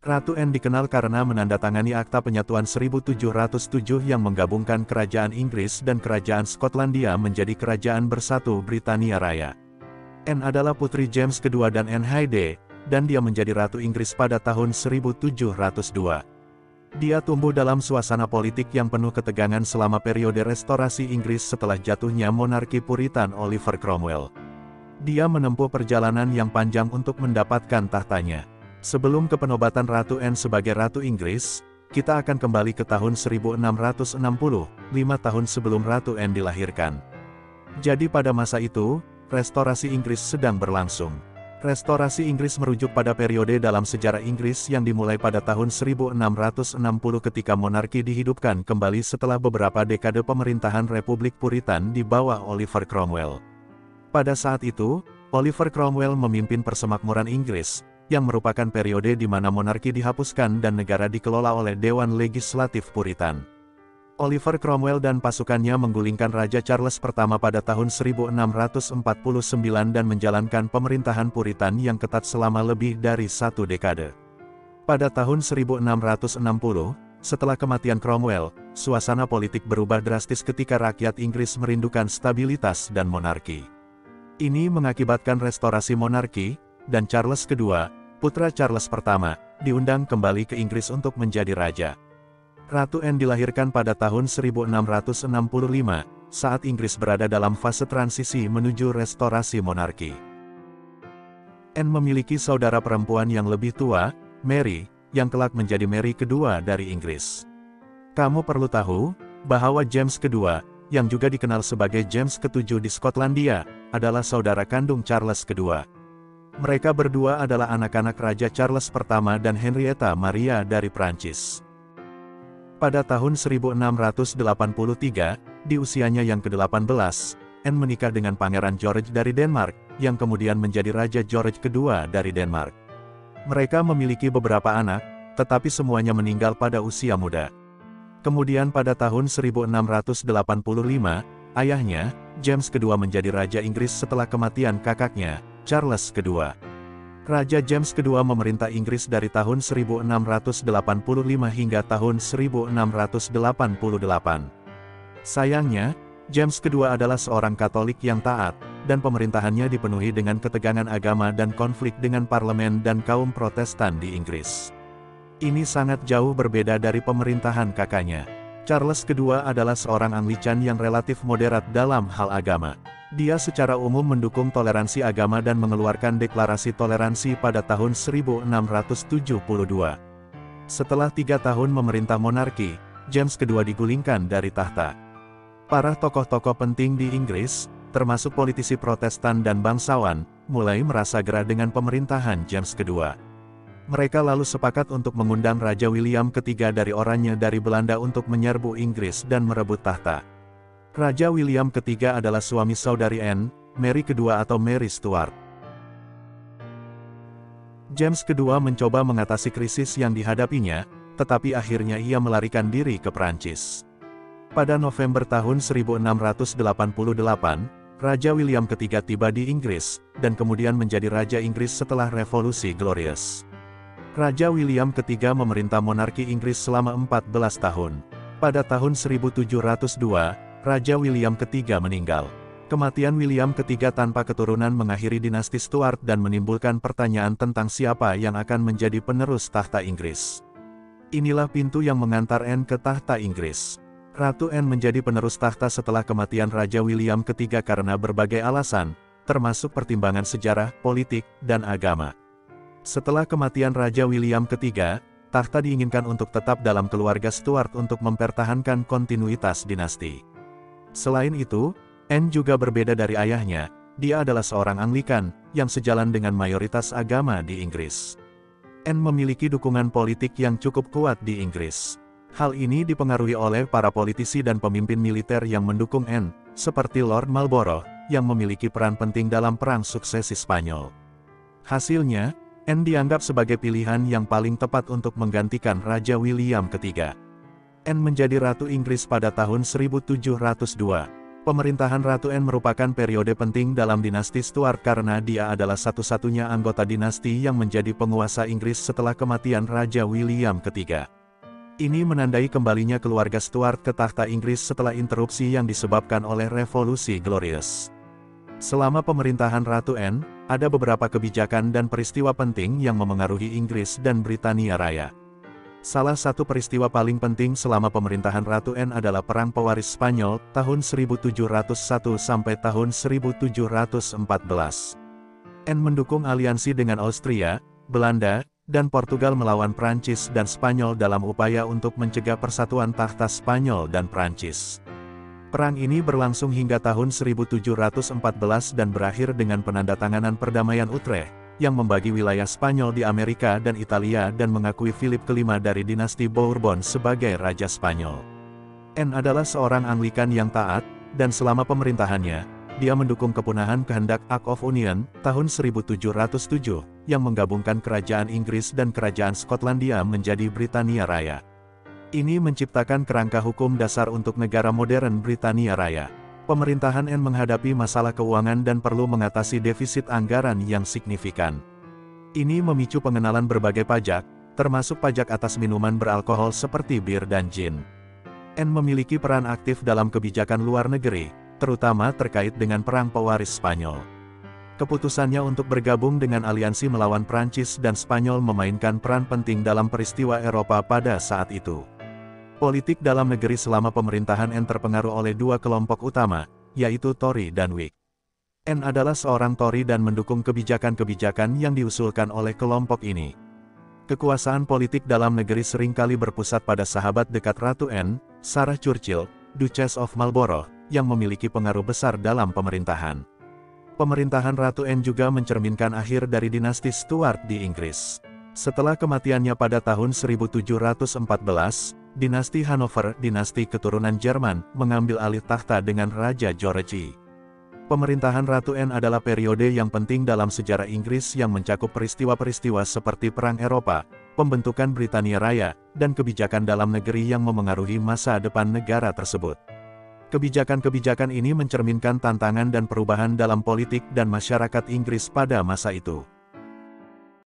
Ratu Anne dikenal karena menandatangani Akta Penyatuan 1707 yang menggabungkan Kerajaan Inggris dan Kerajaan Skotlandia menjadi Kerajaan Bersatu Britania Raya. Anne adalah putri James kedua dan Anne Hyde, dan dia menjadi Ratu Inggris pada tahun 1702. Dia tumbuh dalam suasana politik yang penuh ketegangan selama periode restorasi Inggris setelah jatuhnya monarki Puritan Oliver Cromwell. Dia menempuh perjalanan yang panjang untuk mendapatkan tahtanya. Sebelum kepenobatan Ratu Anne sebagai Ratu Inggris, kita akan kembali ke tahun 1660, 5 tahun sebelum Ratu Anne dilahirkan. Jadi pada masa itu, restorasi Inggris sedang berlangsung. Restorasi Inggris merujuk pada periode dalam sejarah Inggris yang dimulai pada tahun 1660 ketika monarki dihidupkan kembali setelah beberapa dekade pemerintahan Republik Puritan di bawah Oliver Cromwell. Pada saat itu, Oliver Cromwell memimpin persemakmuran Inggris, yang merupakan periode di mana monarki dihapuskan dan negara dikelola oleh Dewan Legislatif Puritan. Oliver Cromwell dan pasukannya menggulingkan Raja Charles pertama pada tahun 1649 dan menjalankan pemerintahan Puritan yang ketat selama lebih dari 1 dekade. Pada tahun 1660, setelah kematian Cromwell, suasana politik berubah drastis ketika rakyat Inggris merindukan stabilitas dan monarki. Ini mengakibatkan restorasi monarki, dan Charles II, putra Charles pertama, diundang kembali ke Inggris untuk menjadi raja. Ratu Anne dilahirkan pada tahun 1665, saat Inggris berada dalam fase transisi menuju restorasi monarki. Anne memiliki saudara perempuan yang lebih tua, Mary, yang kelak menjadi Mary kedua dari Inggris. Kamu perlu tahu, bahwa James kedua, yang juga dikenal sebagai James ketujuh di Skotlandia, adalah saudara kandung Charles kedua. Mereka berdua adalah anak-anak Raja Charles pertama dan Henrietta Maria dari Prancis. Pada tahun 1683, di usianya yang ke-18, Anne menikah dengan Pangeran George dari Denmark, yang kemudian menjadi Raja George kedua dari Denmark. Mereka memiliki beberapa anak, tetapi semuanya meninggal pada usia muda. Kemudian pada tahun 1685, ayahnya, James kedua menjadi Raja Inggris setelah kematian kakaknya, Charles kedua. Raja James kedua memerintah Inggris dari tahun 1685 hingga tahun 1688. Sayangnya, James kedua adalah seorang Katolik yang taat, dan pemerintahannya dipenuhi dengan ketegangan agama dan konflik dengan parlemen dan kaum Protestan di Inggris. Ini sangat jauh berbeda dari pemerintahan kakaknya. Charles kedua adalah seorang Anglican yang relatif moderat dalam hal agama. Dia secara umum mendukung toleransi agama dan mengeluarkan deklarasi toleransi pada tahun 1672. Setelah 3 tahun memerintah monarki, James kedua digulingkan dari tahta. Para tokoh-tokoh penting di Inggris, termasuk politisi Protestan dan bangsawan, mulai merasa gerah dengan pemerintahan James kedua. Mereka lalu sepakat untuk mengundang Raja William III dari Oranje dari Belanda untuk menyerbu Inggris dan merebut tahta. Raja William III adalah suami saudari Anne, Mary kedua atau Mary Stuart. James kedua mencoba mengatasi krisis yang dihadapinya, tetapi akhirnya ia melarikan diri ke Prancis. Pada November tahun 1688, Raja William III tiba di Inggris, dan kemudian menjadi Raja Inggris setelah Revolusi Glorious. Raja William III memerintah monarki Inggris selama 14 tahun. Pada tahun 1702, Raja William III meninggal. Kematian William III tanpa keturunan mengakhiri dinasti Stuart dan menimbulkan pertanyaan tentang siapa yang akan menjadi penerus tahta Inggris. Inilah pintu yang mengantar Anne ke tahta Inggris. Ratu Anne menjadi penerus tahta setelah kematian Raja William III karena berbagai alasan, termasuk pertimbangan sejarah, politik, dan agama. Setelah kematian Raja William III, tahta diinginkan untuk tetap dalam keluarga Stuart untuk mempertahankan kontinuitas dinasti. Selain itu, Anne juga berbeda dari ayahnya, dia adalah seorang Anglikan, yang sejalan dengan mayoritas agama di Inggris. Anne memiliki dukungan politik yang cukup kuat di Inggris. Hal ini dipengaruhi oleh para politisi dan pemimpin militer yang mendukung Anne, seperti Lord Marlborough, yang memiliki peran penting dalam Perang Suksesi Spanyol. Hasilnya, Anne dianggap sebagai pilihan yang paling tepat untuk menggantikan Raja William III. Anne menjadi Ratu Inggris pada tahun 1702. Pemerintahan Ratu Anne merupakan periode penting dalam dinasti Stuart karena dia adalah satu-satunya anggota dinasti yang menjadi penguasa Inggris setelah kematian Raja William III. Ini menandai kembalinya keluarga Stuart ke takhta Inggris setelah interupsi yang disebabkan oleh Revolusi Glorious. Selama pemerintahan Ratu Anne, ada beberapa kebijakan dan peristiwa penting yang memengaruhi Inggris dan Britania Raya. Salah satu peristiwa paling penting selama pemerintahan Ratu Anne adalah Perang Pewaris Spanyol, tahun 1701 sampai tahun 1714. Anne mendukung aliansi dengan Austria, Belanda, dan Portugal melawan Prancis dan Spanyol dalam upaya untuk mencegah persatuan takhta Spanyol dan Prancis. Perang ini berlangsung hingga tahun 1714 dan berakhir dengan penandatanganan Perdamaian Utrecht, yang membagi wilayah Spanyol di Amerika dan Italia dan mengakui Philip V dari dinasti Bourbon sebagai Raja Spanyol. Anne adalah seorang Anglikan yang taat, dan selama pemerintahannya, dia mendukung kepunahan kehendak Act of Union, tahun 1707, yang menggabungkan Kerajaan Inggris dan Kerajaan Skotlandia menjadi Britania Raya. Ini menciptakan kerangka hukum dasar untuk negara modern Britania Raya. Pemerintahan Anne menghadapi masalah keuangan dan perlu mengatasi defisit anggaran yang signifikan. Ini memicu pengenalan berbagai pajak, termasuk pajak atas minuman beralkohol seperti bir dan gin. Anne memiliki peran aktif dalam kebijakan luar negeri, terutama terkait dengan Perang Pewaris Spanyol. Keputusannya untuk bergabung dengan aliansi melawan Prancis dan Spanyol memainkan peran penting dalam peristiwa Eropa pada saat itu. Politik dalam negeri selama pemerintahan Anne terpengaruh oleh dua kelompok utama, yaitu Tory dan Whig. Anne adalah seorang Tory dan mendukung kebijakan-kebijakan yang diusulkan oleh kelompok ini. Kekuasaan politik dalam negeri seringkali berpusat pada sahabat dekat Ratu Anne, Sarah Churchill, Duchess of Marlborough, yang memiliki pengaruh besar dalam pemerintahan. Pemerintahan Ratu Anne juga mencerminkan akhir dari dinasti Stuart di Inggris. Setelah kematiannya pada tahun 1714, dinasti Hanover, dinasti keturunan Jerman, mengambil alih takhta dengan Raja George I. Pemerintahan Ratu Anne adalah periode yang penting dalam sejarah Inggris yang mencakup peristiwa-peristiwa seperti Perang Eropa, pembentukan Britania Raya, dan kebijakan dalam negeri yang memengaruhi masa depan negara tersebut. Kebijakan-kebijakan ini mencerminkan tantangan dan perubahan dalam politik dan masyarakat Inggris pada masa itu.